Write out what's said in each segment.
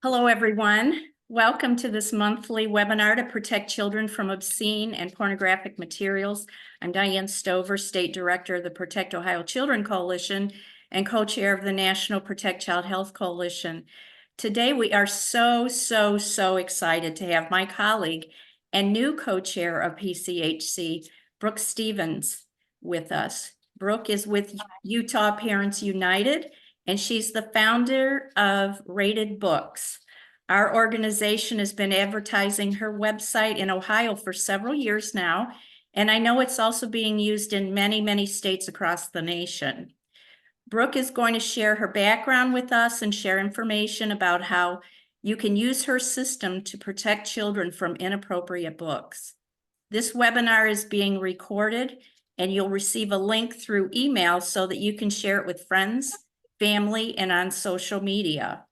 Hello, everyone. Welcome to this monthly webinar to protect children from obscene and pornographic materials. I'm Diane Stover, State Director of the Protect Ohio Children Coalition and co-chair of the National Protect Child Health Coalition. Today, we are so excited to have my colleague and new co-chair of PCHC, Brooke Stevens, with us. Brooke is with Utah Parents United, and she's the founder of Rated Books. Our organization has been advertising her website in Ohio for several years now, and I know it's also being used in many states across the nation. Brooke is going to share her background with us and share information about how you can use her system to protect children from inappropriate books. This webinar is being recorded, and you'll receive a link through email so that you can share it with friends, family, and on social media.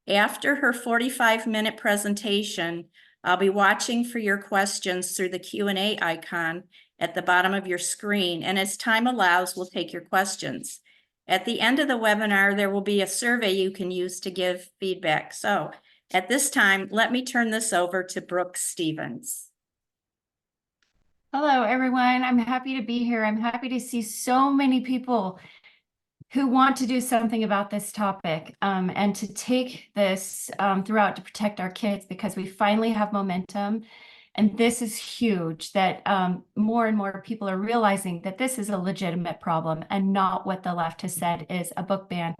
After her 45-minute presentation, I'll be watching for your questions through the Q&A icon at the bottom of your screen, and as time allows, we'll take your questions. At the end of the webinar, there will be a survey you can use to give feedback. So at this time, let me turn this over to Brooke Stevens. Hello, everyone. I'm happy to be here. I'm happy to see so many people who want to do something about this topic and to take this throughout to protect our kids, because we finally have momentum. And this is huge that more and more people are realizing that this is a legitimate problem and not what the left has said is a book ban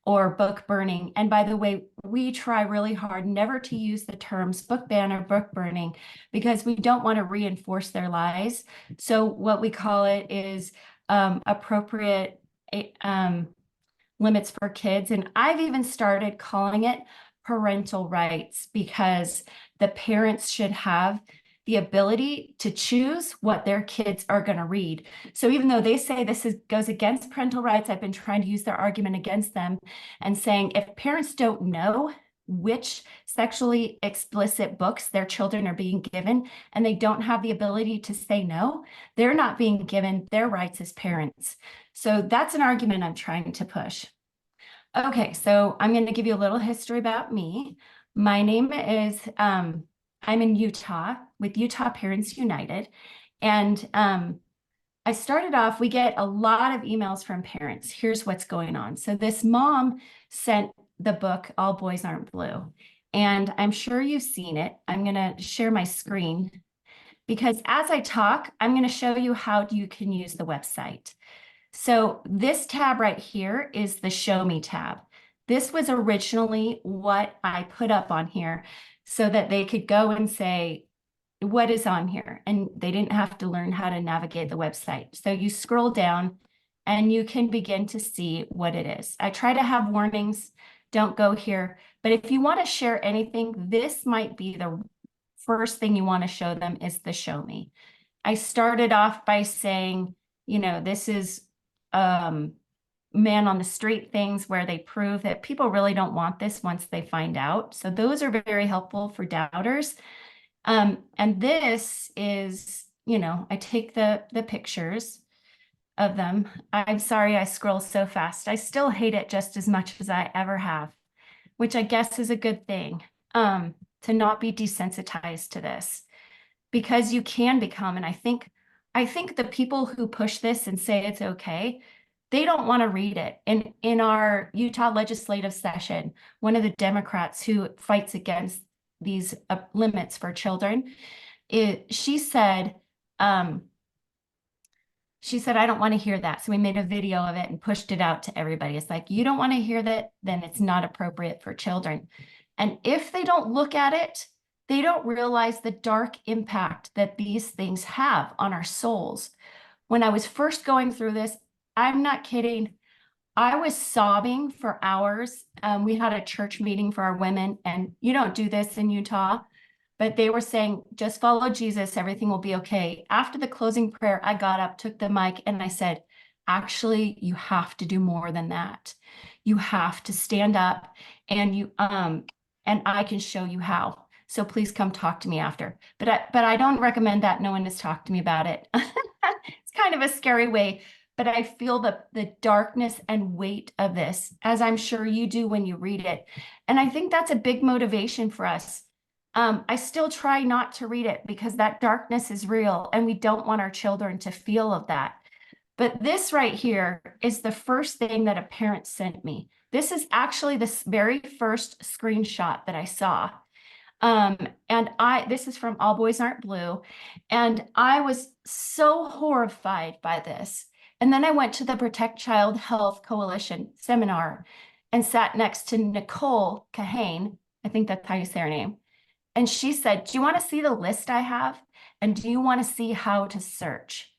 or book burning. And by the way, we try really hard never to use the terms book ban or book burning because we don't want to reinforce their lies. So what we call it is appropriate limits for kids. And I've even started calling it parental rights, because the parents should have the ability to choose what their kids are going to read. So even though they say this goes against parental rights, I've been trying to use their argument against them and saying if parents don't know which sexually explicit books their children are being given and they don't have the ability to say no, they're not being given their rights as parents. So that's an argument I'm trying to push. Okay, so I'm going to give you a little history about me. My name is, I'm in Utah with Utah Parents United. And I started off, we get a lot of emails from parents. Here's what's going on. So this mom sent the book, All Boys Aren't Blue. And I'm sure you've seen it. I'm going to share my screen because as I talk, I'm going to show you how you can use the website. So this tab right here is the Show Me tab. This was originally what I put up on here so that they could go and say, what is on here? And they didn't have to learn how to navigate the website. So you scroll down and you can begin to see what it is. I try to have warnings, don't go here. But if you want to share anything, this might be the first thing you want to show them is the Show Me. I started off by saying, you know, this is man on the street things where they prove that people really don't want this once they find out. So those are very helpful for doubters. And this is, you know, I take the pictures of them. I'm sorry I scroll so fast. I still hate it just as much as I ever have, which I guess is a good thing, to not be desensitized to this, because you can become, and I think the people who push this and say it's okay, they don't want to read it. And in our Utah legislative session, one of the Democrats who fights against these limits for children, she said, I don't want to hear that. So we made a video of it and pushed it out to everybody. It's like, you don't want to hear that, then it's not appropriate for children. And if they don't look at it, they don't realize the dark impact that these things have on our souls. When I was first going through this, I'm not kidding, I was sobbing for hours. We had a church meeting for our women, and you don't do this in Utah, but they were saying, just follow Jesus, everything will be okay. After the closing prayer, I got up, took the mic, and I said, actually, you have to do more than that. You have to stand up, and and I can show you how. So please come talk to me after. But I don't recommend that. No one has talked to me about it. It's kind of a scary way. but I feel the darkness and weight of this, as I'm sure you do when you read it. And I think that's a big motivation for us. I still try not to read it because that darkness is real and we don't want our children to feel of that. But this right here is the first thing that a parent sent me. This is actually the very first screenshot that I saw. And this is from All Boys Aren't Blue. And I was so horrified by this. And then I went to the Protect Child Health Coalition seminar and sat next to Nicole Kahane. I think that's how you say her name. And she said, do you want to see the list I have? And do you want to see how to search?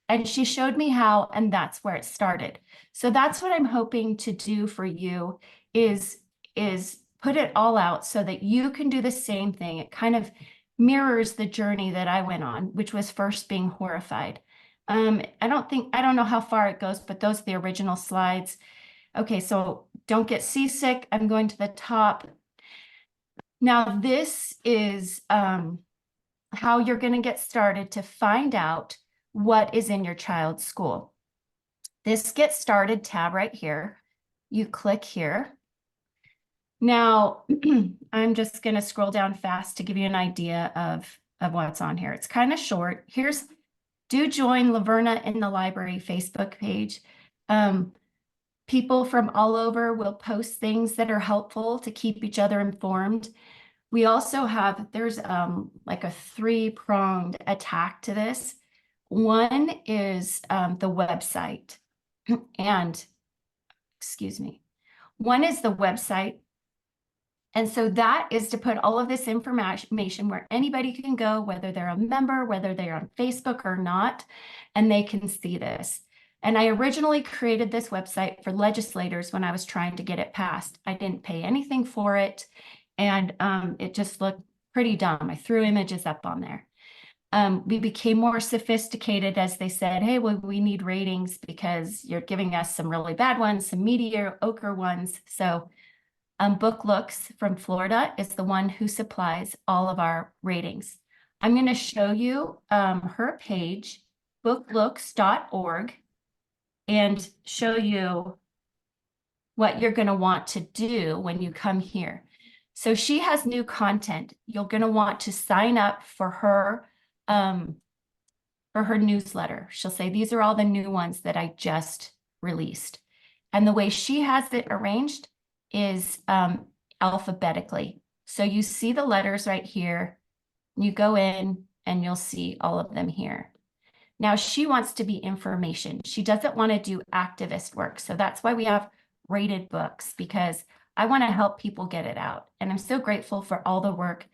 And she showed me how, and that's where it started. So that's what I'm hoping to do for you is put it all out so that you can do the same thing. It kind of mirrors the journey that I went on, which was first being horrified. I don't know how far it goes, but those are the original slides. Okay, so don't get seasick. I'm going to the top. Now, this is how you're going to get started to find out what is in your child's school. This Get Started tab right here. You click here. Now, I'm just going to scroll down fast to give you an idea of what's on here. It's kind of short. Do join Laverna in the Library Facebook page. People from all over will post things that are helpful to keep each other informed. We also there's like a three-pronged attack to this. One is the website. And, excuse me. One is the website. And so that is to put all of this information where anybody can go, whether they're a member, whether they're on Facebook or not, and they can see this. And I originally created this website for legislators when I was trying to get it passed. I didn't pay anything for it. And it just looked pretty dumb. I threw images up on there. We became more sophisticated as they said, hey, well, we need ratings because you're giving us some really bad ones, some mediocre ones. So Book Looks from Florida is the one who supplies all of our ratings. I'm going to show you her page, booklooks.org, and show you what you're going to want to do when you come here. So she has new content. You're going to want to sign up for her newsletter. She'll say, these are all the new ones that I just released. And the way she has it arranged is alphabetically. So you see the letters right here. You go in and you'll see all of them here. Now she wants to be information. She doesn't want to do activist work. So that's why we have rated books, because I want to help people get it out. And I'm so grateful for all the work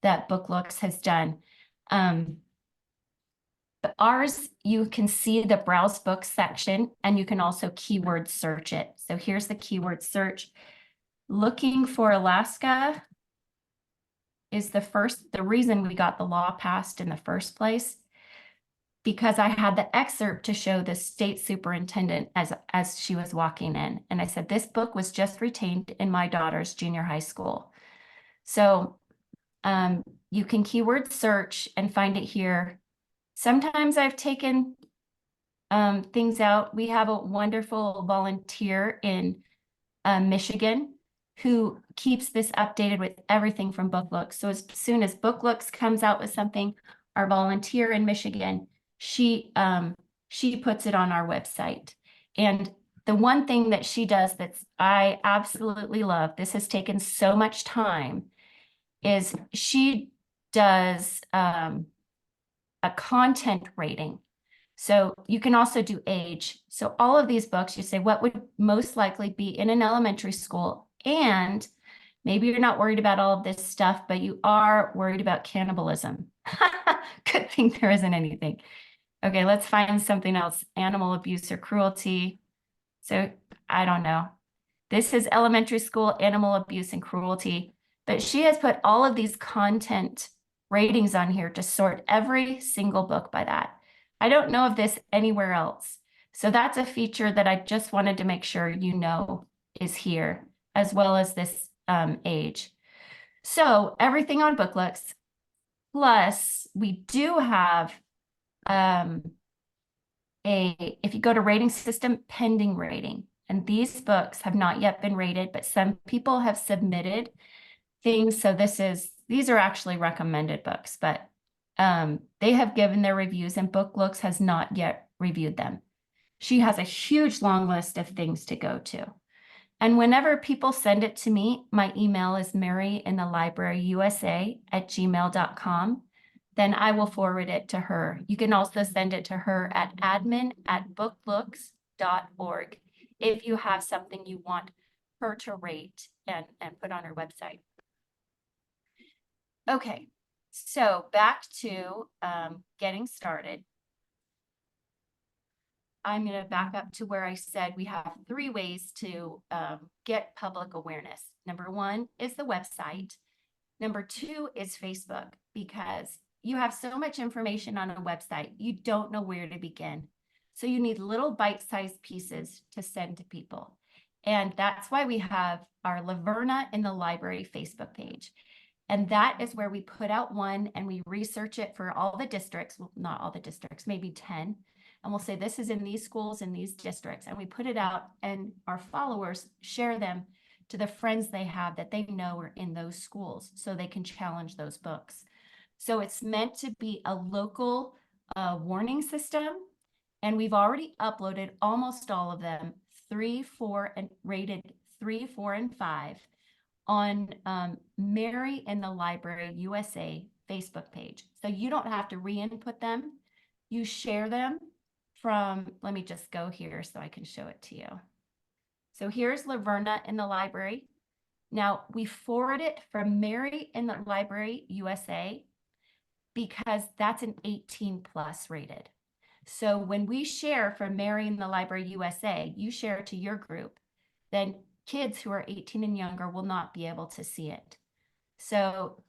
that Book Looks has done. But ours, you can see the browse books section, and you can also keyword search it. So here's the keyword search. Looking for Alaska is the reason we got the law passed in the first place, because I had the excerpt to show the state superintendent as she was walking in. And I said, this book was just retained in my daughter's junior high school. So you can keyword search and find it here. Sometimes I've taken things out. We have a wonderful volunteer in Michigan who keeps this updated with everything from Book Looks. So as soon as Book Looks comes out with something, our volunteer in Michigan, she puts it on our website. And the one thing that she does that's I absolutely love, this has taken so much time, is she does a content rating. So you can also do age. So all of these books, you say, what would most likely be in an elementary school? And maybe you're not worried about all of this stuff, but you are worried about cannibalism. Good thing there isn't anything. Okay, let's find something else. Animal abuse or cruelty. So I don't know. This is elementary school animal abuse and cruelty. But she has put all of these content ratings on here to sort every single book by that. I don't know of this anywhere else. So that's a feature that I just wanted to make sure you know is here, as well as this age. So everything on Book Looks. Plus, we do have if you go to rating system, pending rating. And these books have not yet been rated, but some people have submitted things. So these are actually recommended books, but they have given their reviews and Book Looks has not yet reviewed them. She has a huge long list of things to go to. And whenever people send it to me, my email is maryinthelibraryusa@gmail.com. Then I will forward it to her. You can also send it to her at admin@booklooks.org if you have something you want her to rate and put on her website. Okay, so back to getting started. I'm going to back up to where I said we have 3 ways to get public awareness. Number 1 is the website. Number 2 is Facebook, because you have so much information on a website, you don't know where to begin. So you need little bite-sized pieces to send to people. And that's why we have our Laverna in the Library Facebook page. And that is where we put out one and we research it for all the districts, well, not all the districts, maybe 10. And we'll say this is in these schools, in these districts. And we put it out and our followers share them to the friends they have that they know are in those schools so they can challenge those books. So it's meant to be a local warning system. And we've already uploaded almost all of them, 3, 4, and rated 3, 4, and 5 on Mary in the Library USA Facebook page. So you don't have to re-input them. You share them from, let me just go here so I can show it to you. So here's Laverna in the Library. Now we forward it from Mary in the Library USA because that's an 18+ rated. So when we share from Mary in the Library USA, you share it to your group, then kids who are 18 and younger will not be able to see it. So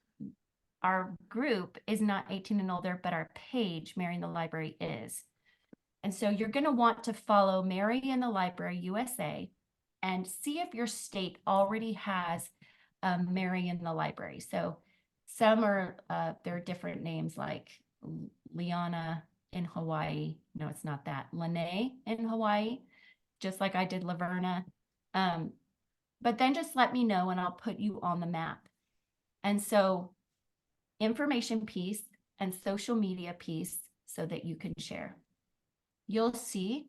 our group is not 18 and older, but our page, Mary in the Library, is. And so you're going to want to follow Mary in the Library USA and see if your state already has Mary in the Library. So some are, there are different names like Liana in Hawaii. No, it's not that. Lene in Hawaii, just like I did Laverna. But then just let me know and I'll put you on the map. And so information piece and social media piece so that you can share. You'll see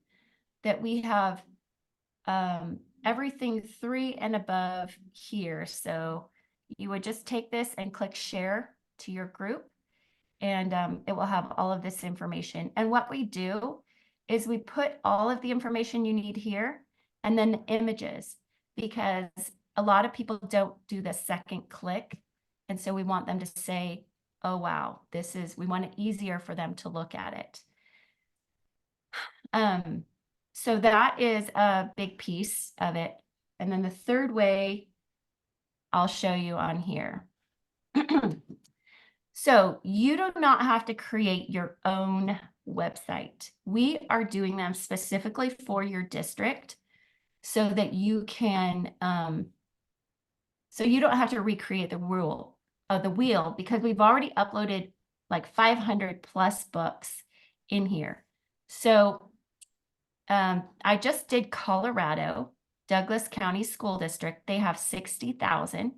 that we have everything 3 and above here. So you would just take this and click share to your group and it will have all of this information. And what we do is we put all of the information you need here and then the images, because a lot of people don't do the second click. And so we want them to say, oh, wow, we want it easier for them to look at it. So that is a big piece of it. And then the third way I'll show you on here. So you do not have to create your own website. We are doing them specifically for your district so that you can, so you don't have to recreate the wheel, because we've already uploaded like 500+ books in here. So I just did Colorado, Douglas County School District. They have 60,000.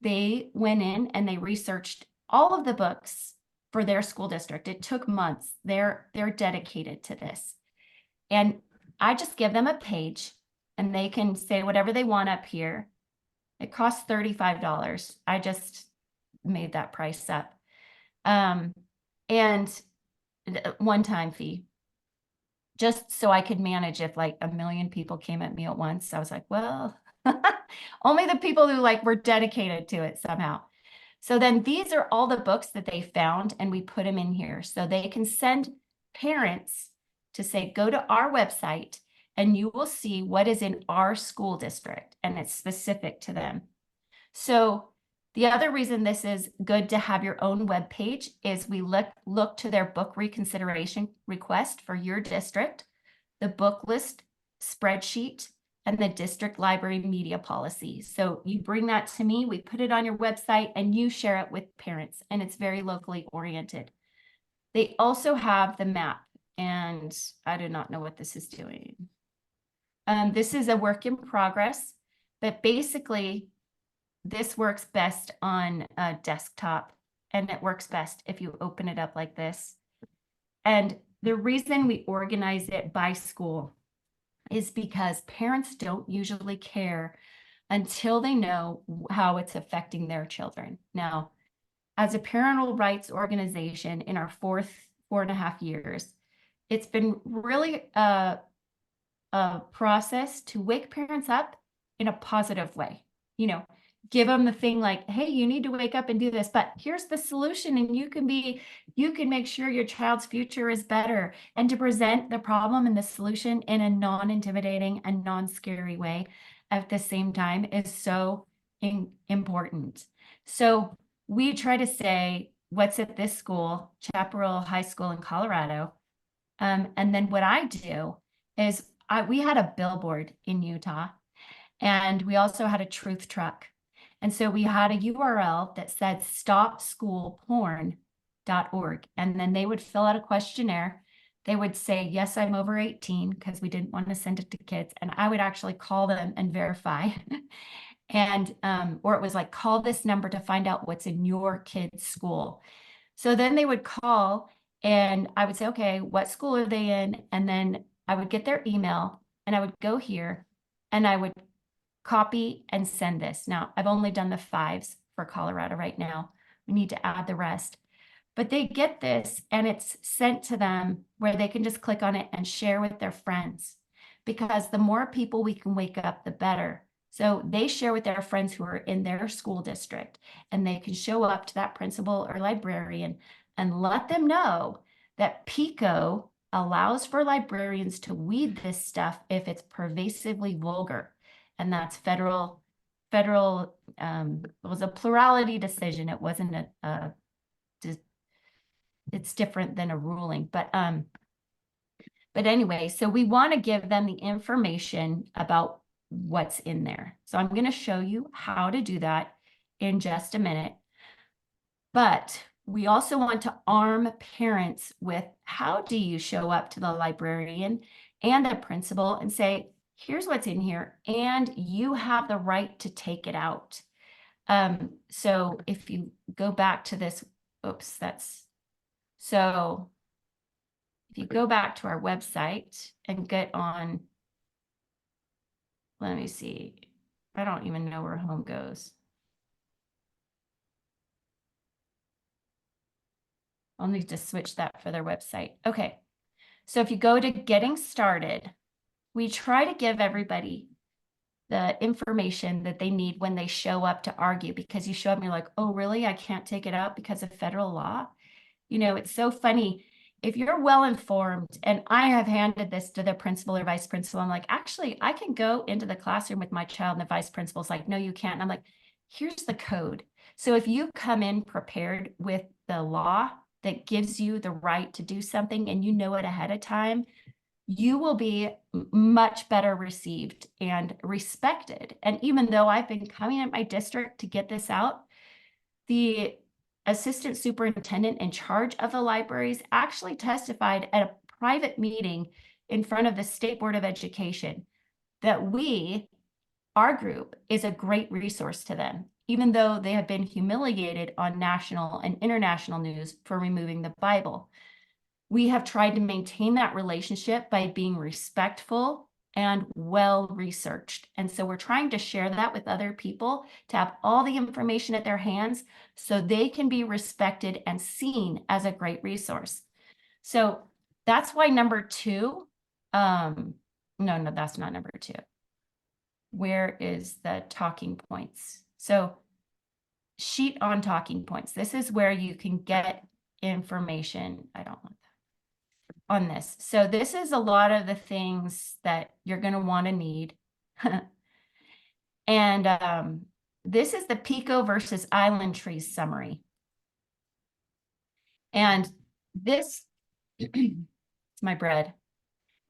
They went in and they researched all of the books for their school district. It took months. They're dedicated to this. And I just give them a page and they can say whatever they want up here. It costs $35. I just made that price up. And one-time fee, just so I could manage if like 1 million people came at me at once. I was like, well, only the people who like were dedicated to it somehow. So then these are all the books that they found and we put them in here so they can send parents to say, go to our website and you will see what is in our school district and it's specific to them. So the other reason this is good to have your own web page is we look to their book reconsideration request for your district, the book list spreadsheet, and the district library media policy. So you bring that to me, we put it on your website and you share it with parents and it's very locally oriented. They also have the map. and I do not know what this is doing. This is a work in progress, but basically this works best on a desktop, and it works best if you open it up like this. And the reason we organize it by school is because parents don't usually care until they know how it's affecting their children. Now, as a parental rights organization in our 4.5 years, it's been really a process to wake parents up in a positive way. You know, give them the thing like, hey, you need to wake up and do this, but here's the solution, and you can make sure your child's future is better, and to present the problem and the solution in a non-intimidating and non-scary way at the same time is so important. So we try to say what's at this school, Chaparral High School in Colorado. And then what I do is we had a billboard in Utah, and we also had a truth truck. And so we had a URL that said stopschoolporn.org. And then they would fill out a questionnaire. They would say, yes, I'm over 18, because we didn't want to send it to kids. And I would actually call them and verify. And or it was like, call this number to find out what's in your kid's school. So then they would call, and I would say, okay, what school are they in? And then I would get their email, and I would go here, and I would copy and send this. Now, I've only done the 5s for Colorado right now. We need to add the rest. But they get this, and it's sent to them where they can just click on it and share with their friends. Because the more people we can wake up, the better. So they share with their friends who are in their school district, and they can show up to that principal or librarian and let them know that PICO allows for librarians to weed this stuff if it's pervasively vulgar. And that's federal, it was a plurality decision. It wasn't it's different than a ruling, but anyway, so we want to give them the information about what's in there. So I'm going to show you how to do that in just a minute. But we also want to arm parents with, how do you show up to the librarian and the principal and say, here's what's in here, and you have the right to take it out. So if you go back to this, so if you go back to our website and get on, let me see, I don't even know where home goes. I'll need to switch that for their website. Okay, so if you go to getting started, we try to give everybody the information that they need when they show up to argue, because you show up and you're like, oh, really? I can't take it out because of federal law? You know, it's so funny. If you're well informed, and I have handed this to the principal or vice principal, I'm like, actually, I can go into the classroom with my child, and the vice principal's like, no, you can't. And I'm like, here's the code. So if you come in prepared with the law that gives you the right to do something, and you know it ahead of time, you will be much better received and respected. And even though I've been coming at my district to get this out, the assistant superintendent in charge of the libraries actually testified at a private meeting in front of the State Board of Education that our group is a great resource to them, even though they have been humiliated on national and international news for removing the Bible. We have tried to maintain that relationship by being respectful and well-researched. And so we're trying to share that with other people, to have all the information at their hands so they can be respected and seen as a great resource. So that's why number 2, no, that's not number 2. Where is the talking points? So sheet on talking points. This is where you can get information. I don't want that on this. So this is a lot of the things that you're going to want to need. And this is the Pico versus Island Trees summary. And this is my bread.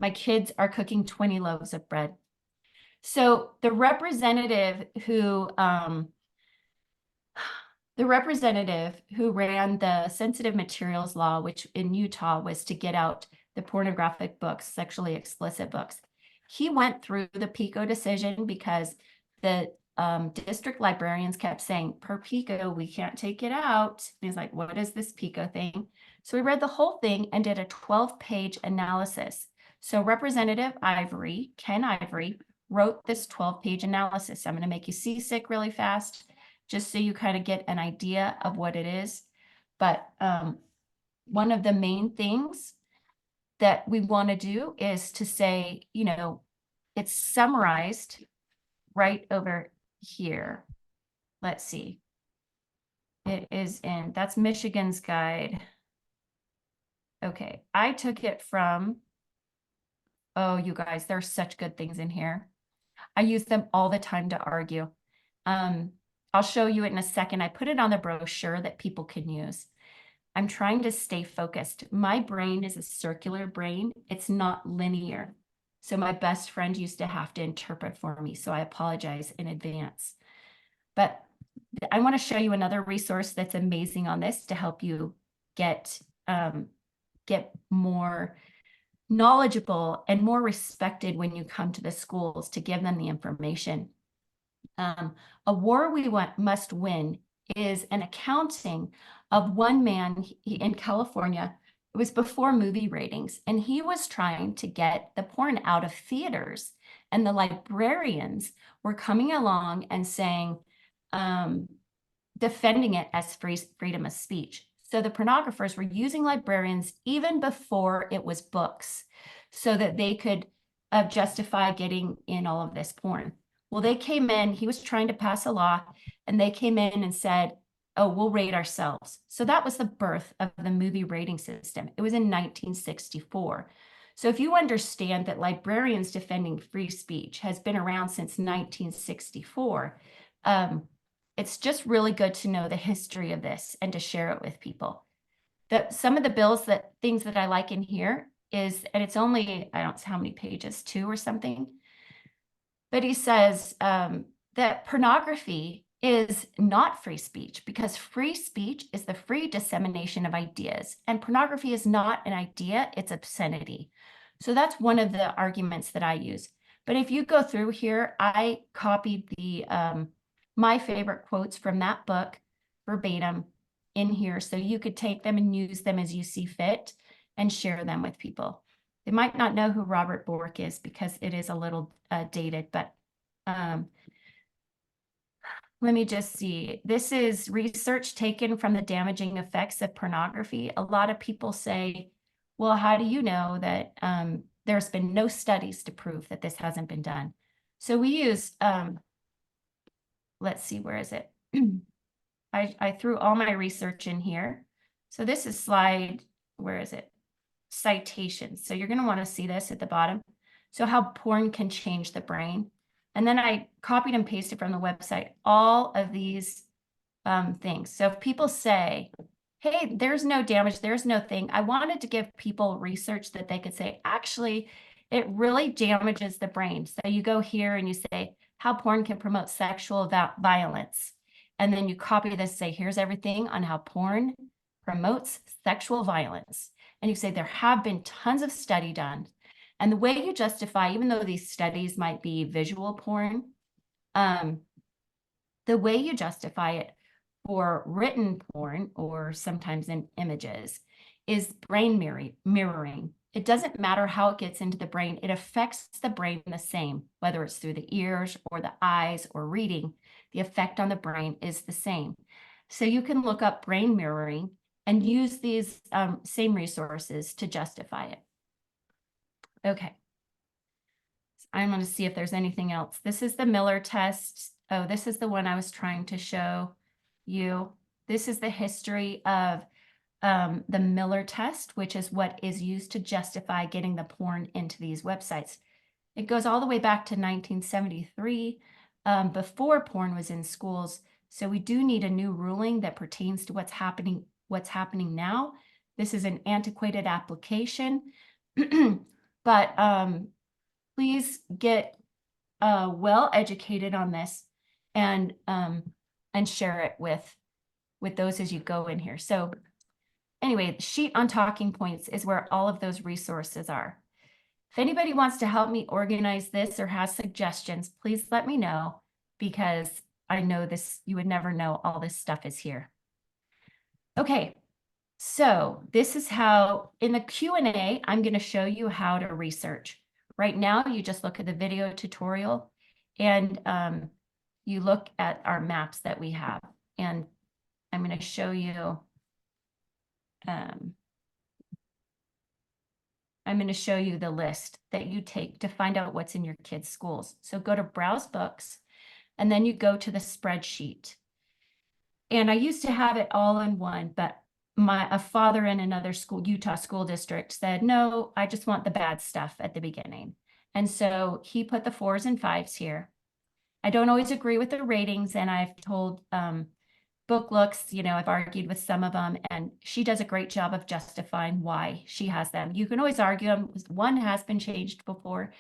My kids are cooking 20 loaves of bread. So the representative who ran the sensitive materials law, which in Utah was to get out the pornographic books, sexually explicit books. He went through the PICO decision because the district librarians kept saying, per PICO, we can't take it out. And he's like, what is this PICO thing? So we read the whole thing and did a 12-page analysis. So Representative Ivory, Ken Ivory, wrote this 12-page analysis. I'm going to make you seasick really fast, just so you kind of get an idea of what it is. But one of the main things that we want to do is to say, you know, it's summarized right over here. Let's see. It is in, that's Michigan's guide. Okay, I took it from, oh, you guys, there's such good things in here. I use them all the time to argue. I'll show you it in a second. I put it on the brochure that people can use. I'm trying to stay focused. My brain is a circular brain. It's not linear. So my best friend used to have to interpret for me. So I apologize in advance. But I want to show you another resource that's amazing on this to help you get more knowledgeable and more respected when you come to the schools to give them the information. A war we must win is an accounting of one man in California. It was before movie ratings, and he was trying to get the porn out of theaters. And the librarians were coming along and saying, defending it as freedom of speech. So the pornographers were using librarians even before it was books, so that they could justify getting in all of this porn. Well, they came in, he was trying to pass a law, and they came in and said, oh, we'll rate ourselves. So that was the birth of the movie rating system. It was in 1964. So if you understand that librarians defending free speech has been around since 1964, it's just really good to know the history of this and to share it with people. Some of the things that I like in here is, and it's only, I don't know how many pages, 2 or something, but he says that pornography is not free speech because free speech is the free dissemination of ideas, and pornography is not an idea, it's obscenity. So that's one of the arguments that I use. But if you go through here, I copied the my favorite quotes from that book verbatim in here, so you could take them and use them as you see fit and share them with people. They might not know who Robert Bork is because it is a little dated, but let me just see. This is research taken from the damaging effects of pornography. A lot of people say, well, how do you know that there's been no studies to prove that this hasn't been done? So we use, let's see, where is it? I threw all my research in here. So this is slide, where is it? Citations. So you're going to want to see this at the bottom. So how porn can change the brain. And then I copied and pasted from the website all of these things. So if people say, hey, there's no damage, there's no thing, I wanted to give people research that they could say, actually, it really damages the brain. So you go here and you say, how porn can promote sexual violence. And then you copy this, say, here's everything on how porn promotes sexual violence. And you say, there have been tons of study done. And the way you justify, even though these studies might be visual porn, the way you justify it for written porn or sometimes in images is brain mirroring. It doesn't matter how it gets into the brain. It affects the brain the same, whether it's through the ears or the eyes or reading, the effect on the brain is the same. So you can look up brain mirroring and use these same resources to justify it. Okay. I'm going to see if there's anything else. This is the Miller test. Oh, this is the one I was trying to show you. This is the history of the Miller test, which is what is used to justify getting the porn into these websites. It goes all the way back to 1973, before porn was in schools. So we do need a new ruling that pertains to what's happening now. This is an antiquated application, but please get well educated on this and share it with those as you go in here. So anyway, the sheet on talking points is where all of those resources are. If anybody wants to help me organize this or has suggestions, please let me know, because I know this, you would never know all this stuff is here. Okay, so this is how, in the Q&A, I'm going to show you how to research. Right now, you just look at the video tutorial and you look at our maps that we have. And I'm going to show you, I'm going to show you the list that you take to find out what's in your kids' schools. So go to Browse Books, and then you go to the spreadsheet. And I used to have it all in one, but a father in another school, Utah school district, said, no, I just want the bad stuff at the beginning. And so he put the 4s and 5s here. I don't always agree with the ratings, and I've told Book Looks, you know, I've argued with some of them, and she does a great job of justifying why she has them. You can always argue them. One has been changed before.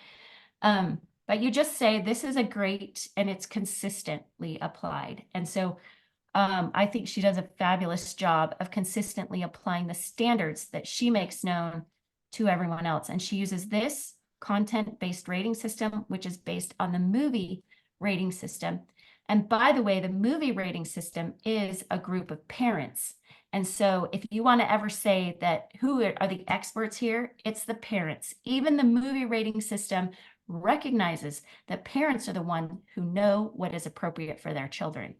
But you just say, this is a great, and it's consistently applied. And so I think she does a fabulous job of consistently applying the standards that she makes known to everyone else. And she uses this content-based rating system, which is based on the movie rating system. And by the way, the movie rating system is a group of parents. And so if you want to ever say that who are the experts here, it's the parents. Even the movie rating system recognizes that parents are the one who know what is appropriate for their children.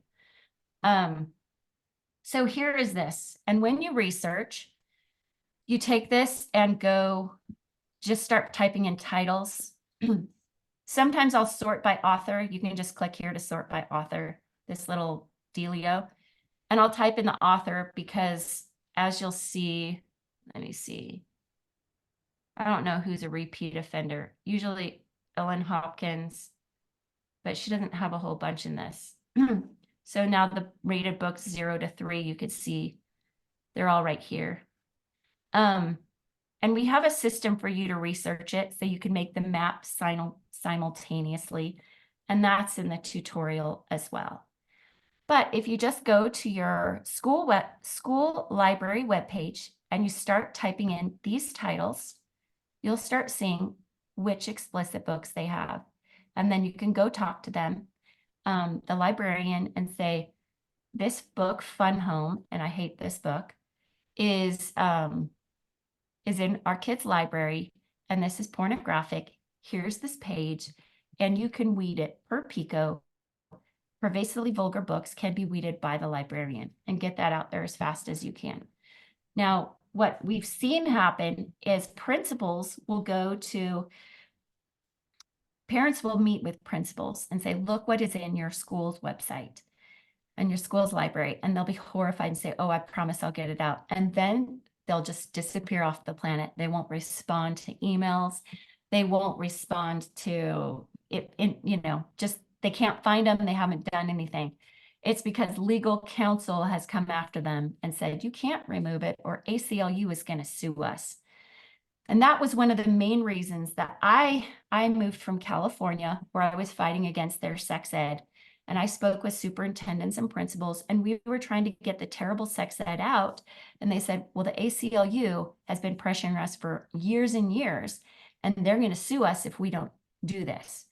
So here is this. And when you research, you take this and go just start typing in titles. Sometimes I'll sort by author. You can just click here to sort by author, this little dealio. And I'll type in the author because, as you'll see, let me see. I don't know who's a repeat offender. Usually Ellen Hopkins, but she doesn't have a whole bunch in this. So now the rated books 0 to 3, you could see they're all right here. And we have a system for you to research it so you can make the map simultaneously. And that's in the tutorial as well. But if you just go to your school library webpage and you start typing in these titles, you'll start seeing which explicit books they have. And then you can go talk to them, the librarian, and say, this book, Fun Home, and I hate this book, is in our kids' library, and this is pornographic. Here's this page, and you can weed it per pico. Pervasively vulgar books can be weeded by the librarian, and get that out there as fast as you can. Now, what we've seen happen is principals will parents will meet with principals and say, look what is in your school's website and your school's library. And they'll be horrified and say, oh, I promise I'll get it out. And then they'll just disappear off the planet. They won't respond to emails. They won't respond to it, just they can't find them. They haven't done anything. It's because legal counsel has come after them and said, you can't remove it or ACLU is going to sue us. And that was one of the main reasons that I moved from California, where I was fighting against their sex ed. And I spoke with superintendents and principals, and we were trying to get the terrible sex ed out. And they said, well, the ACLU has been pressuring us for years and years, and they're going to sue us if we don't do this.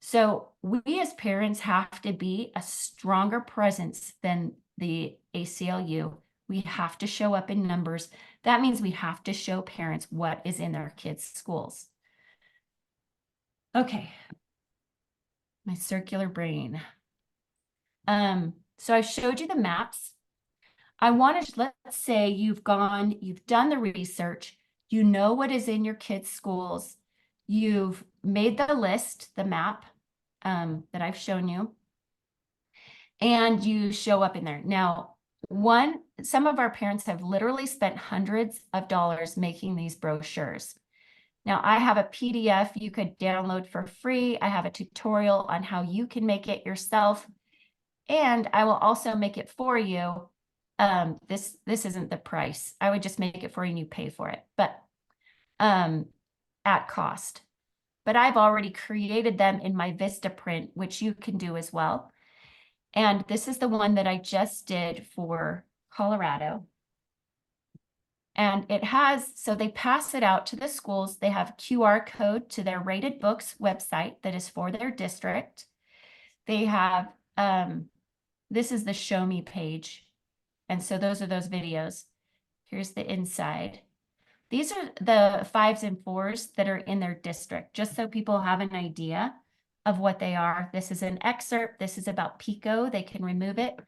So we as parents have to be a stronger presence than the ACLU. We have to show up in numbers. That means we have to show parents what is in their kids' schools. Okay, my circular brain. So I showed you the maps. I wanted to, let's say you've done the research, you know what is in your kids' schools, you've made the list, the map that I've shown you, and you show up in there. Now, some of our parents have literally spent hundreds of dollars making these brochures. Now, I have a PDF you could download for free. I have a tutorial on how you can make it yourself. And I will also make it for you. This isn't the price. I would just make it for you and you pay for it, but at cost. But I've already created them in my Vistaprint, which you can do as well. And this is the one that I just did for Colorado. And it has, so they pass it out to the schools. They have QR code to their rated books website that is for their district. They have, this is the show me page. And so those are those videos. Here's the inside. These are the 5s and 4s that are in their district, just so people have an idea of what they are. This is an excerpt. This is about PICO. They can remove it.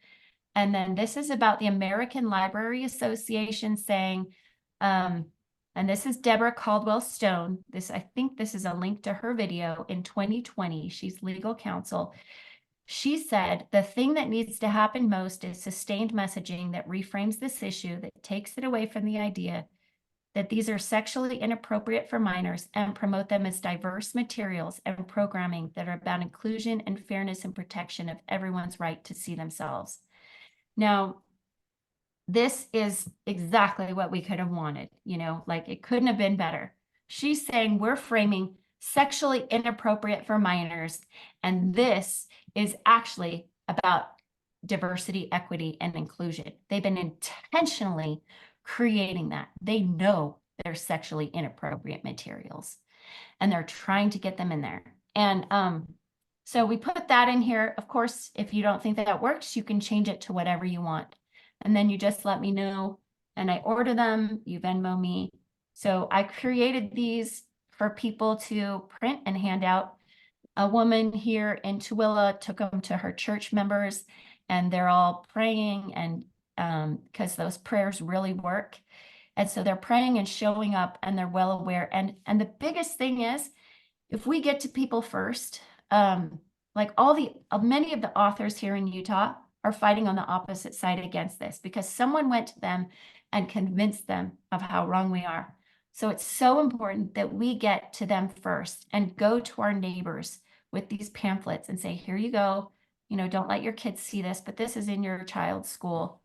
And then this is about the American Library Association saying, and this is Deborah Caldwell Stone. I think this is a link to her video in 2020. She's legal counsel. She said, the thing that needs to happen most is sustained messaging that reframes this issue, that takes it away from the idea that these are sexually inappropriate for minors and promote them as diverse materials and programming that are about inclusion and fairness and protection of everyone's right to see themselves. Now, this is exactly what we could have wanted, like it couldn't have been better. She's saying we're framing sexually inappropriate for minors, and this is actually about diversity, equity, and inclusion. They've been intentionally creating that. They know they're sexually inappropriate materials, and they're trying to get them in there. And so we put that in here. Of course, if you don't think that works, you can change it to whatever you want. And then you just let me know, and I order them, you Venmo me. So I created these for people to print and hand out. A woman here in Tooele took them to her church members, and they're all praying, and because those prayers really work. And so they're praying and showing up, and they're well aware. And the biggest thing is, if we get to people first, like many of the authors here in Utah are fighting on the opposite side against this because someone went to them and convinced them of how wrong we are. So it's so important that we get to them first and go to our neighbors with these pamphlets and say, here you go, don't let your kids see this, but this is in your child's school.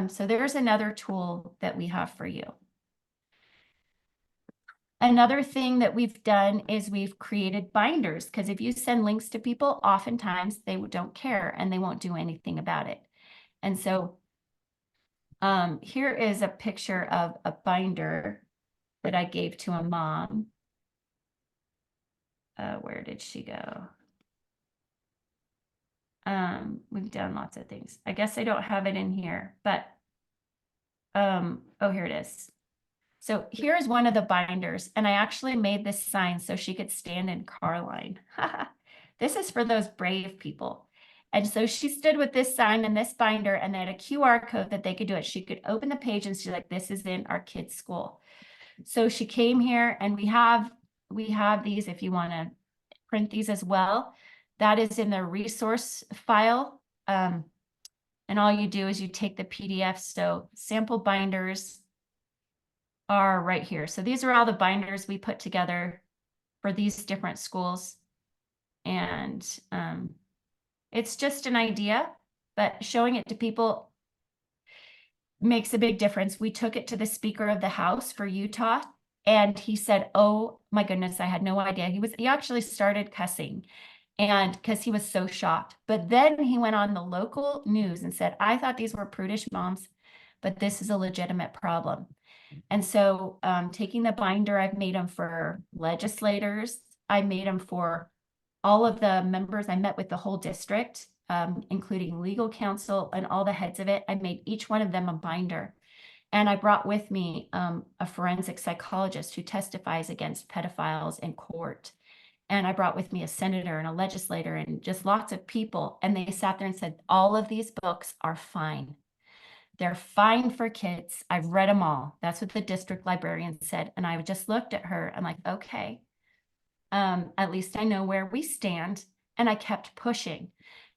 So there's another tool that we have for you. Another thing that we've done is we've created binders, because if you send links to people, oftentimes they don't care and they won't do anything about it. And so here is a picture of a binder that I gave to a mom. Where did she go? We've done lots of things. I guess I don't have it in here, but oh, here it is. So here's one of the binders, and I actually made this sign so she could stand in car line. This is for those brave people. And so she stood with this sign and this binder, and they had a QR code that they could do it. She could open the page and she's like, this is in our kids' school. So she came here, and we have these if you want to print these as well. That is in the resource file. And all you do is you take the PDF. So sample binders are right here. So these are all the binders we put together for these different schools. And it's just an idea, but showing it to people makes a big difference. We took it to the Speaker of the House for Utah, and he said, oh my goodness, I had no idea. He actually started cussing, and because he was so shocked. But then he went on the local news and said, I thought these were prudish moms, but this is a legitimate problem. And so taking the binder, I've made them for legislators. I made them for all of the members. I met with the whole district, including legal counsel and all the heads of it. I made each one of them a binder. And I brought with me a forensic psychologist who testifies against pedophiles in court. And I brought with me a senator and a legislator and just lots of people. And they sat there and said, all of these books are fine. They're fine for kids. I've read them all. That's what the district librarian said. And I just looked at her. I'm like, okay, at least I know where we stand. And I kept pushing.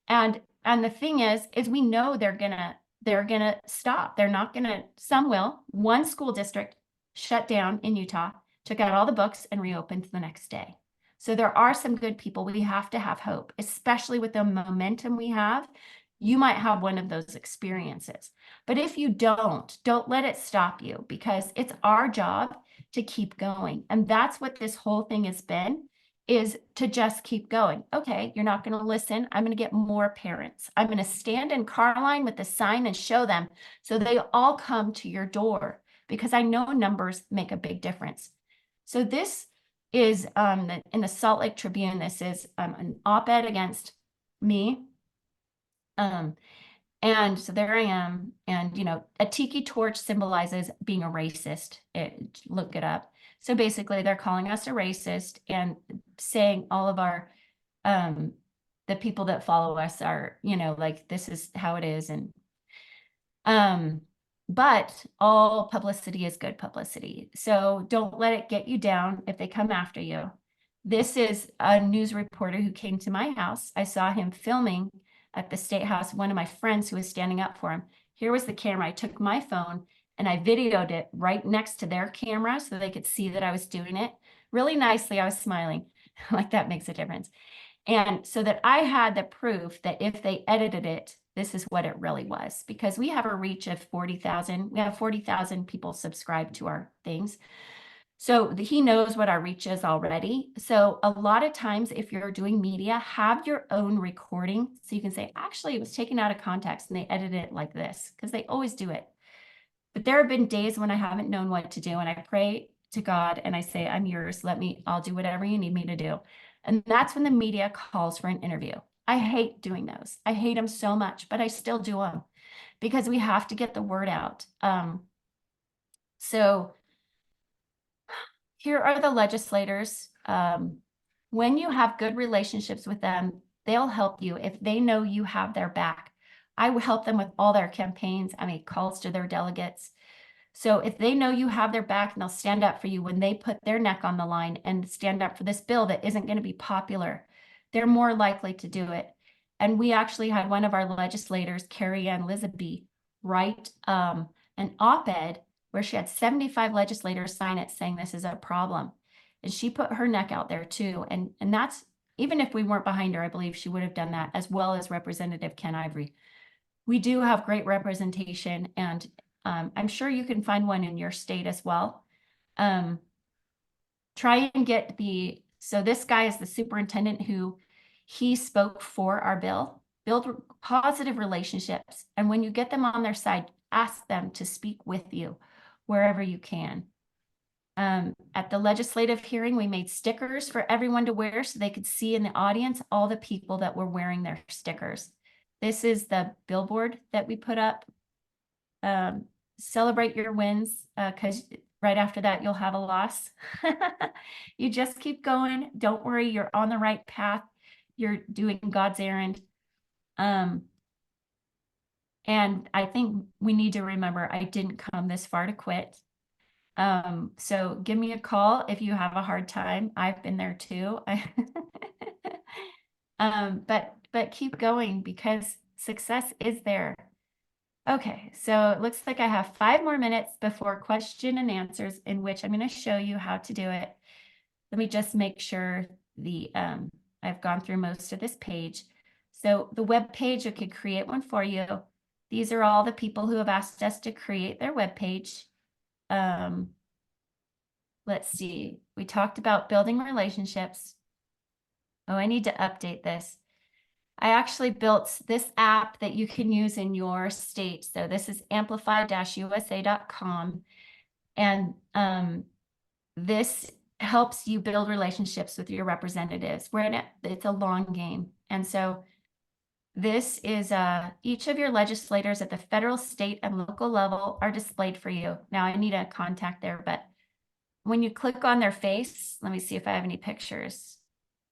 And the thing is we know they're gonna stop. They're not gonna, some will. One school district shut down in Utah, took out all the books and reopened the next day. So there are some good people. We have to have hope, especially with the momentum we have. You might have one of those experiences. But if you don't let it stop you, because it's our job to keep going. And that's what this whole thing has been, is to just keep going. Okay, you're not going to listen. I'm going to get more parents. I'm going to stand in car line with the sign and show them so they all come to your door. because I know numbers make a big difference. So this is in the Salt Lake Tribune. This is an op-ed against me. And so there I am. And, you know, a tiki torch symbolizes being a racist. Look it up. So basically, they're calling us a racist and saying all of our, the people that follow us are, you know, like, this is how it is. And, but all publicity is good publicity. So don't let it get you down if they come after you. This is a news reporter who came to my house. I saw him filming at the State House, one of my friends who was standing up for him. Here was the camera. I took my phone and I videoed it right next to their camera so they could see that I was doing it really nicely. I was smiling. Like, that makes a difference. And so that I had the proof that if they edited it, this is what it really was, because we have a reach of 40,000. We have 40,000 people subscribed to our things. So he knows what our reach is already. So a lot of times, if you're doing media, have your own recording. So you can say, actually, it was taken out of context and they edited it like this, because they always do it. But there have been days when I haven't known what to do. And I pray to God and I say, I'm yours. I'll do whatever you need me to do. And that's when the media calls for an interview. I hate doing those. I hate them so much, but I still do them because we have to get the word out. So here are the legislators. When you have good relationships with them, they'll help you if they know you have their back. I will help them with all their campaigns. I make calls to their delegates. So if they know you have their back and they'll stand up for you when they put their neck on the line and stand up for this bill that isn't going to be popular, they're more likely to do it. And we actually had one of our legislators, Carrie Ann Lisabee, write an op-ed where she had 75 legislators sign it saying this is a problem. And she put her neck out there too. And that's, even if we weren't behind her, I believe she would have done that, as well as Representative Ken Ivory. We do have great representation, and I'm sure you can find one in your state as well. Try and get so this guy is the superintendent he spoke for our bill. Build positive relationships. And when you get them on their side, ask them to speak with you wherever you can. At the legislative hearing, we made stickers for everyone to wear so they could see in the audience all the people that were wearing their stickers. This is the billboard that we put up. Celebrate your wins, because right after that, you'll have a loss. You just keep going. Don't worry, you're on the right path. You're doing God's errand. And I think we need to remember, I didn't come this far to quit. So give me a call if you have a hard time. I've been there too. But keep going, because success is there. Okay, so it looks like I have 5 more minutes before question and answers, in which I'm going to show you how to do it. Let me just make sure I've gone through most of this page. So the web page, I could create one for you. These are all the people who have asked us to create their web page. Let's see. We talked about building relationships. Oh, I need to update this. I actually built this app that you can use in your state. So this is amplify-usa.com. And this helps you build relationships with your representatives. It's a long game. And so this is each of your legislators at the federal, state, and local level are displayed for you. Now I need a contact there, but when you click on their face, let me see if I have any pictures.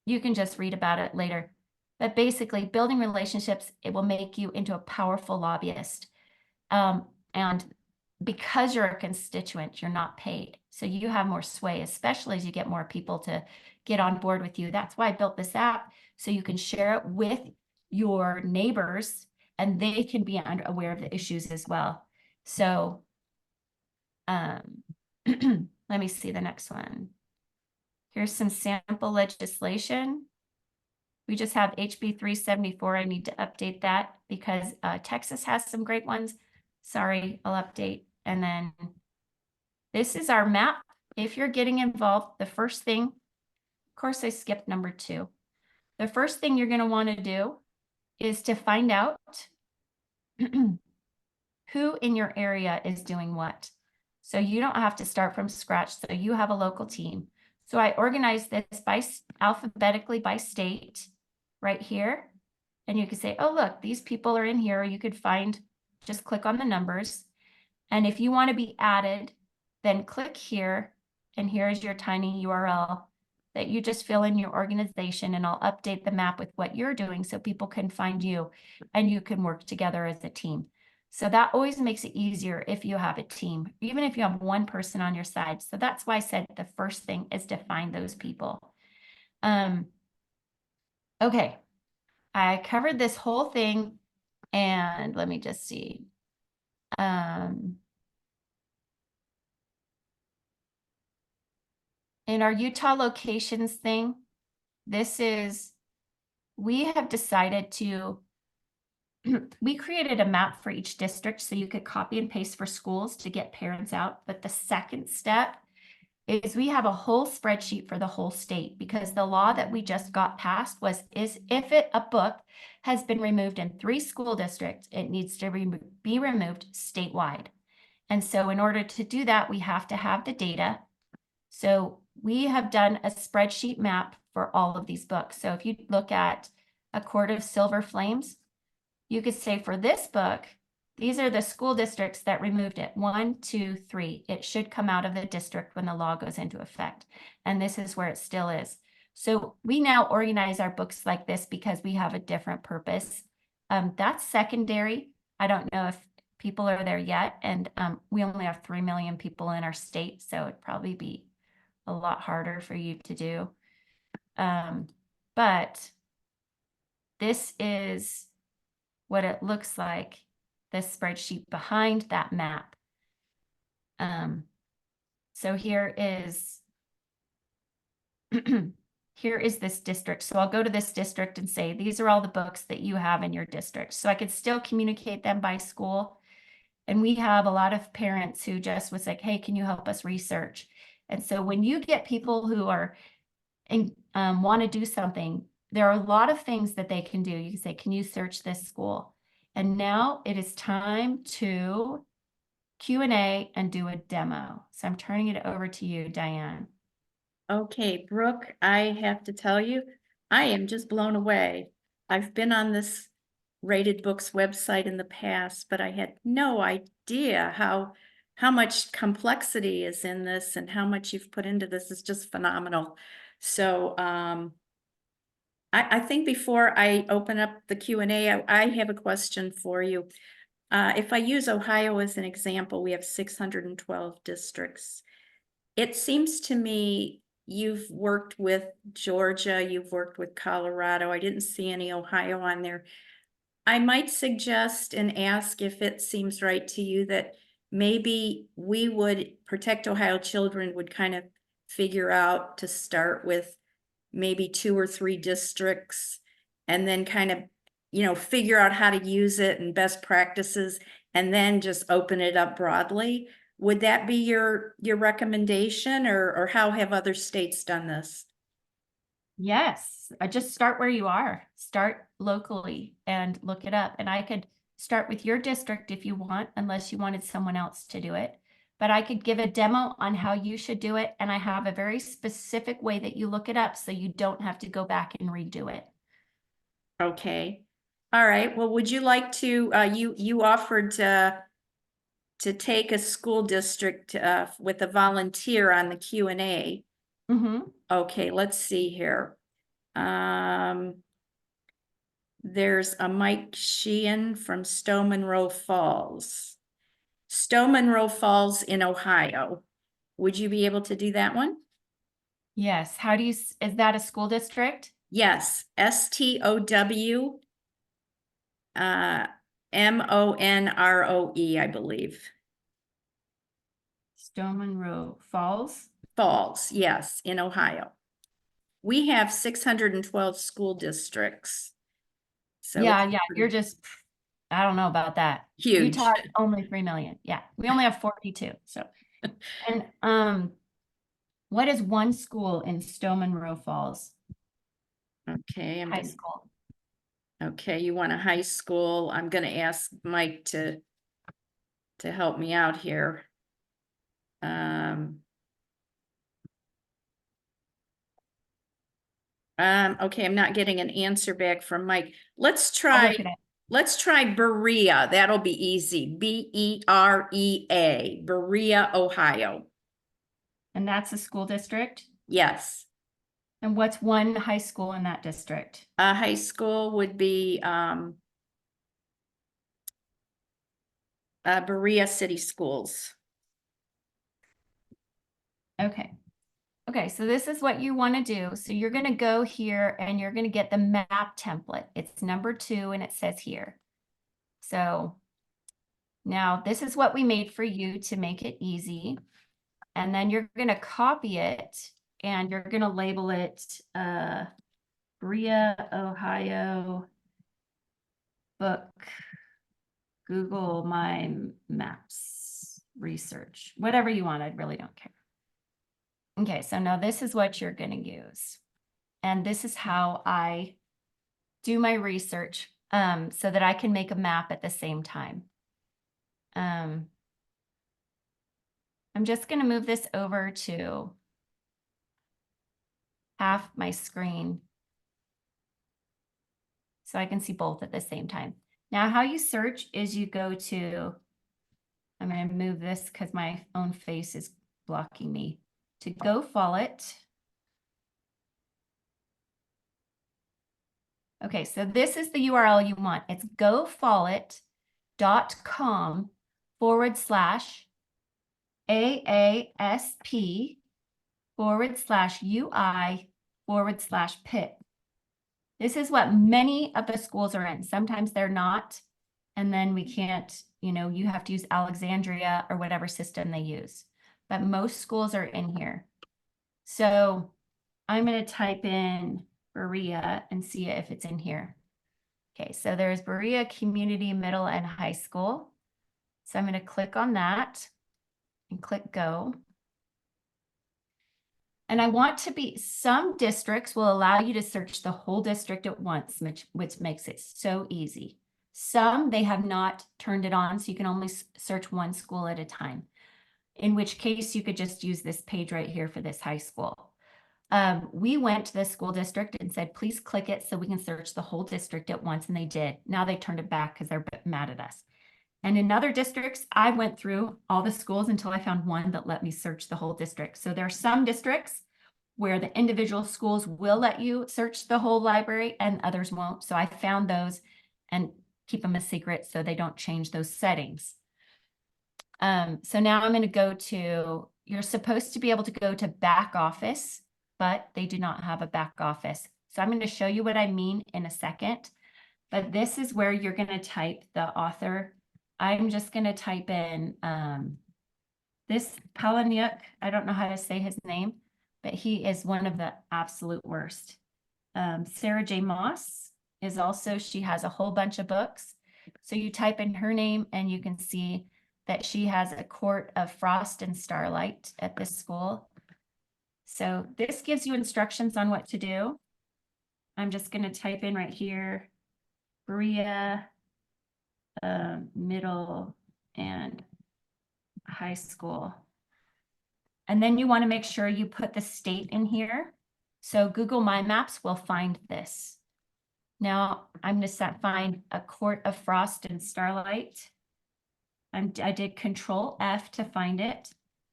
You can just read about it later. But basically, building relationships, it will make you into a powerful lobbyist. And because you're a constituent, you're not paid. So you have more sway, especially as you get more people to get on board with you. That's why I built this app, so you can share it with your neighbors and they can be aware of the issues as well. So let me see the next one. Here's some sample legislation. We just have HB 374. I need to update that because Texas has some great ones. Sorry, I'll update. And then this is our map. If you're getting involved, the first thing, of course, I skipped number 2. The first thing you're going to want to do is to find out who in your area is doing what. So you don't have to start from scratch. So you have a local team. So I organized this by alphabetically by state right here. And you could say, oh, look, these people are in here. You could find, just click on the numbers. And if you want to be added, then click here. And here's your tiny URL that you just fill in your organization, and I'll update the map with what you're doing so people can find you and you can work together as a team. So that always makes it easier if you have a team, even if you have one person on your side. So that's why I said the first thing is to find those people. Okay, I covered this whole thing, and let me just see. In our Utah locations thing, we have decided to, we created a map for each district so you could copy and paste for schools to get parents out. But the second step is we have a whole spreadsheet for the whole state, because the law that we just got passed is if a book has been removed in 3 school districts, it needs to be removed statewide. And so in order to do that, we have to have the data. So we have done a spreadsheet map for all of these books. So if you look at A Court of Silver Flames, you could say for this book, these are the school districts that removed it. 1, 2, 3. It should come out of the district when the law goes into effect. And this is where it still is. So we now organize our books like this because we have a different purpose. That's secondary. I don't know if people are there yet. And we only have 3 million people in our state, so it'd probably be a lot harder for you to do. But this is what it looks like, this spreadsheet behind that map. So here is here is this district. So I'll go to this district and say, these are all the books that you have in your district. So I could still communicate them by school. And we have a lot of parents who just was like, hey, can you help us research? And so when you get people who are and want to do something, there are a lot of things that they can do. You can say, can you search this school? And now it is time to Q&A and do a demo. So I'm turning it over to you, Diane. Okay, Brooke, I have to tell you, I am just blown away. I've been on this Rated Books website in the past, but I had no idea how much complexity is in this and how much you've put into this is just phenomenal. So I think before I open up the Q&A, I have a question for you. If I use Ohio as an example, we have 612 districts. It seems to me you've worked with Georgia, you've worked with Colorado. I didn't see any Ohio on there. I might suggest and ask if it seems right to you that maybe we would, Protect Ohio Children would kind of figure out to start with maybe 2 or 3 districts and then kind of, figure out how to use it and best practices and then just open it up broadly. Would that be your recommendation, or how have other states done this? Yes, I just start where you are. Start locally and look it up. And I could start with your district if you want, unless you wanted someone else to do it. But I could give a demo on how you should do it. And I have a very specific way that you look it up so you don't have to go back and redo it. Okay. All right. Well, would you like to, you offered to take a school district with a volunteer on the Q&A. Okay, let's see here. There's a Mike Sheehan from Stowe Monroe Falls. Stowe Monroe Falls in Ohio. Would you be able to do that one? Yes. How do you, is that a school district? Yes, STOW MONROE, I believe. Stowe Monroe Falls? Falls, yes, in Ohio. We have 612 school districts. So Yeah, you're just, I don't know about that. huge. Utah is only 3 million. Yeah, we only have 42. So, and what is one school in Stowe Monroe Falls? Okay, High school. Okay, you want a high school. I'm gonna ask Mike to help me out here. Okay, I'm not getting an answer back from Mike. I'll look at it. Let's try Berea. That'll be easy. Berea, Berea, Ohio. And that's a school district. Yes. And what's one high school in that district? High school would be, Berea City Schools. Okay. Okay, so this is what you want to do. So you're going to go here and you're going to get the map template. It's number 2 and it says here. So now this is what we made for you to make it easy. And then you're going to copy it and you're going to label it Berea, Ohio book, Google My Maps research, whatever you want. I really don't care. Okay, so now this is what you're going to use. And this is how I do my research so that I can make a map at the same time. I'm just going to move this over to half my screen so I can see both at the same time. Now, how you search is you go to, I'm going to move this because my own face is blocking me, to Go Follett. Okay, so this is the URL you want. It's gofollett.com/AASP/UI/PIT. This is what many of the schools are in. Sometimes they're not. And then we can't, you have to use Alexandria or whatever system they use. But most schools are in here. So I'm going to type in Berea and see if it's in here. Okay, so there's Berea Community Middle and High School. So I'm going to click on that and click Go. And I want to be, some districts will allow you to search the whole district at once, which makes it so easy. Some, they have not turned it on, so you can only search one school at a time, in which case you could just use this page right here for this high school. We went to the school district and said, please click it so we can search the whole district at once, and they did. Now they turned it back because they're mad at us. And in other districts, I went through all the schools until I found one that let me search the whole district. So there are some districts where the individual schools will let you search the whole library and others won't. So I found those and keep them a secret so they don't change those settings. So now I'm going to go to, you're supposed to be able to go to back office, but they do not have a back office. So I'm going to show you what I mean in a second. But this is where you're going to type the author. I'm just going to type in this Palahniuk. I don't know how to say his name, but he is one of the absolute worst. Sarah J. Maas is also, she has a whole bunch of books. So you type in her name and you can see that she has a Court of Frost and Starlight at this school. So this gives you instructions on what to do. I'm just going to type in right here, Berea Middle and High School. And then you want to make sure you put the state in here. So Google My Maps will find this. Now I'm going to find a Court of Frost and Starlight. I did Control F to find it.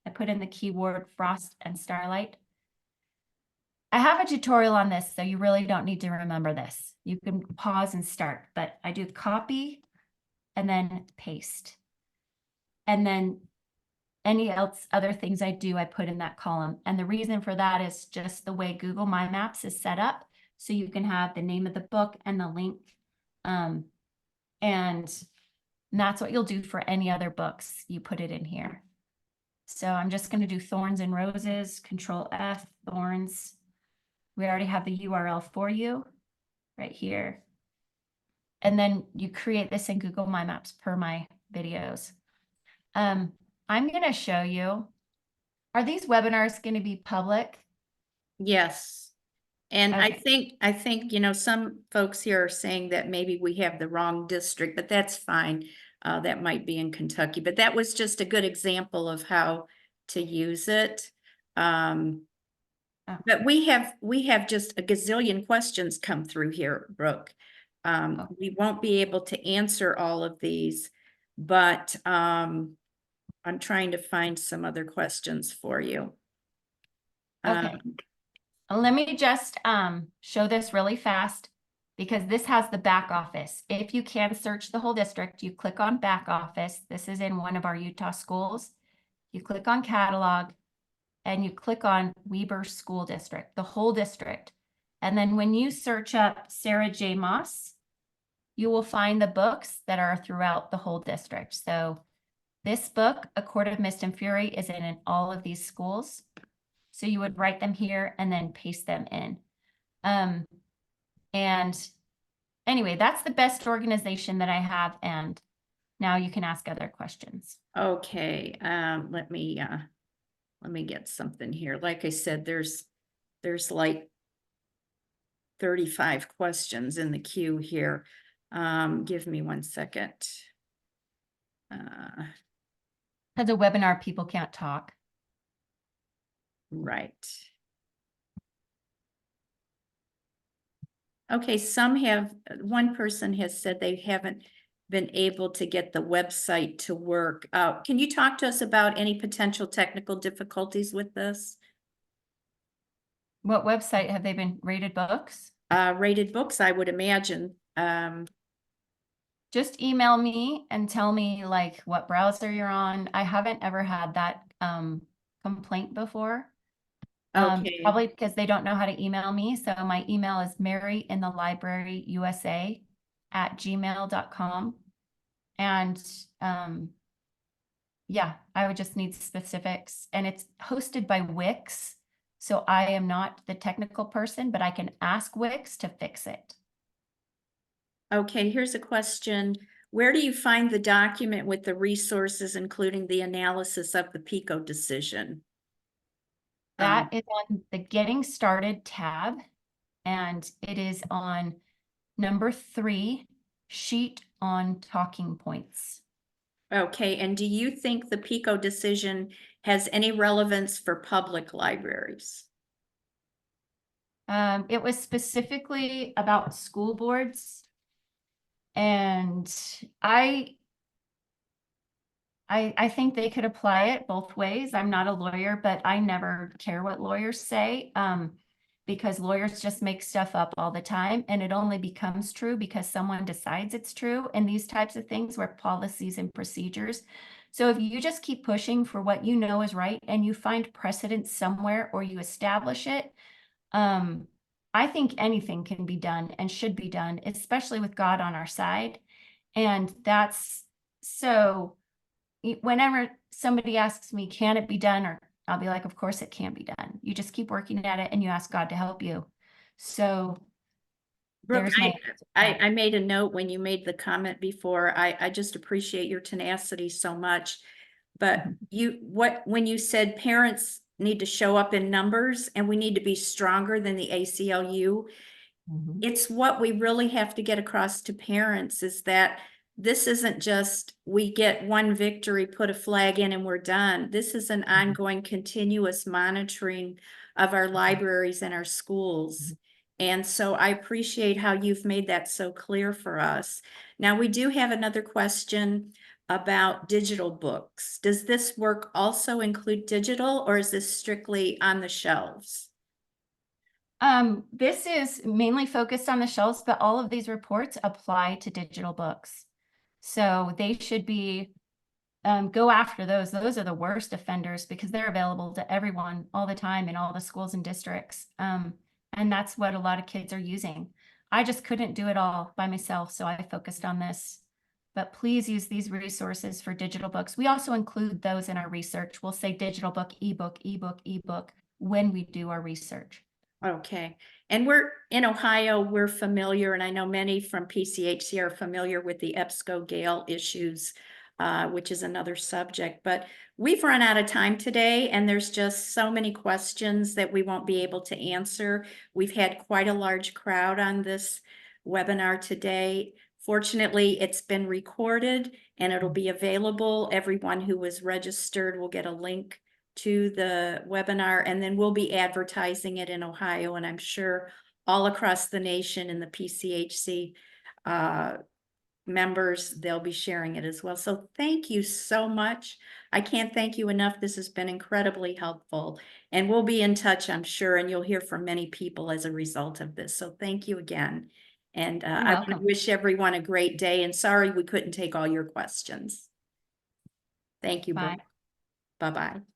I put in the keyword Frost and Starlight. I have a tutorial on this, so you really don't need to remember this. You can pause and start, but I do copy and then paste. And then any other things I do, I put in that column. And the reason for that is just the way Google My Maps is set up. So you can have the name of the book and the link. And that's what you'll do for any other books. You put it in here. So I'm just going to do Thorns and Roses, Control F, Thorns. We already have the URL for you right here. And then you create this in Google My Maps per my videos. I'm going to show you, are these webinars going to be public? Yes. And Okay. I think, some folks here are saying that maybe we have the wrong district, but that's fine. That might be in Kentucky, but that was just a good example of how to use it. Oh. But we have just a gazillion questions come through here, Brooke. Oh. We won't be able to answer all of these, but I'm trying to find some other questions for you. Okay. Let me just show this really fast because this has the back office. If you can search the whole district, you click on back office. This is in one of our Utah schools. You click on catalog and you click on Weber School District, the whole district. And then when you search up Sarah J. Moss, you will find the books that are throughout the whole district. So this book, A Court of Mist and Fury, is in all of these schools. So you would write them here and then paste them in. And anyway, that's the best organization that I have. And now you can ask other questions. Okay, let me get something here. Like I said, there's like 35 questions in the queue here. Give me 1 second. As a webinar, people can't talk. Right. Okay, one person has said they haven't been able to get the website to work. Can you talk to us about any potential technical difficulties with this? What website have they been rated books? Rated books, I would imagine. Just email me and tell me like what browser you're on. I haven't ever had that complaint before. Okay. Probably because they don't know how to email me. So my email is maryinthelibraryusa@gmail.com. And yeah, I would just need specifics. And it's hosted by Wix. So I am not the technical person, but I can ask Wix to fix it. Okay, here's a question. Where do you find the document with the resources, including the analysis of the PICO decision? That is on the Getting Started tab, and it is on number 3, sheet on talking points. Okay, and do you think the PICO decision has any relevance for public libraries? It was specifically about school boards, and I think they could apply it both ways. I'm not a lawyer, but I never care what lawyers say, because lawyers just make stuff up all the time, and it only becomes true because someone decides it's true, and these types of things were policies and procedures. So if you just keep pushing for what you know is right and you find precedent somewhere or you establish it, I think anything can be done and should be done, especially with God on our side. And that's so whenever somebody asks me, can it be done? Or I'll be like, of course it can be done. You just keep working at it and you ask God to help you. So Brooke, there's my I made a note when you made the comment before. I just appreciate your tenacity so much. But when you said parents need to show up in numbers and we need to be stronger than the ACLU, it's what we really have to get across to parents is that this isn't just we get one victory, put a flag in and we're done. This is an ongoing continuous monitoring of our libraries and our schools. And so I appreciate how you've made that so clear for us. Now we do have another question about digital books. Does this work also include digital or is this strictly on the shelves? This is mainly focused on the shelves, but all of these reports apply to digital books. So they should be, go after those. Those are the worst offenders because they're available to everyone all the time in all the schools and districts. And that's what a lot of kids are using. I just couldn't do it all by myself, so I focused on this. But please use these resources for digital books. We also include those in our research. We'll say digital book, ebook, ebook, ebook when we do our research. Okay, and we're in Ohio, we're familiar, and I know many from PCHC are familiar with the EBSCO Gale issues, which is another subject, but we've run out of time today and there's just so many questions that we won't be able to answer. We've had quite a large crowd on this webinar today. Fortunately, it's been recorded and it'll be available. Everyone who was registered will get a link to the webinar, and then we'll be advertising it in Ohio, and I'm sure all across the nation in the PCHC members, they'll be sharing it as well. So thank you so much. I can't thank you enough. This has been incredibly helpful, and we'll be in touch, I'm sure, and you'll hear from many people as a result of this. So thank you again. And You're I want to welcome. wish everyone a great day, and sorry we couldn't take all your questions. Thank you, Bye. Brooke. Bye-bye.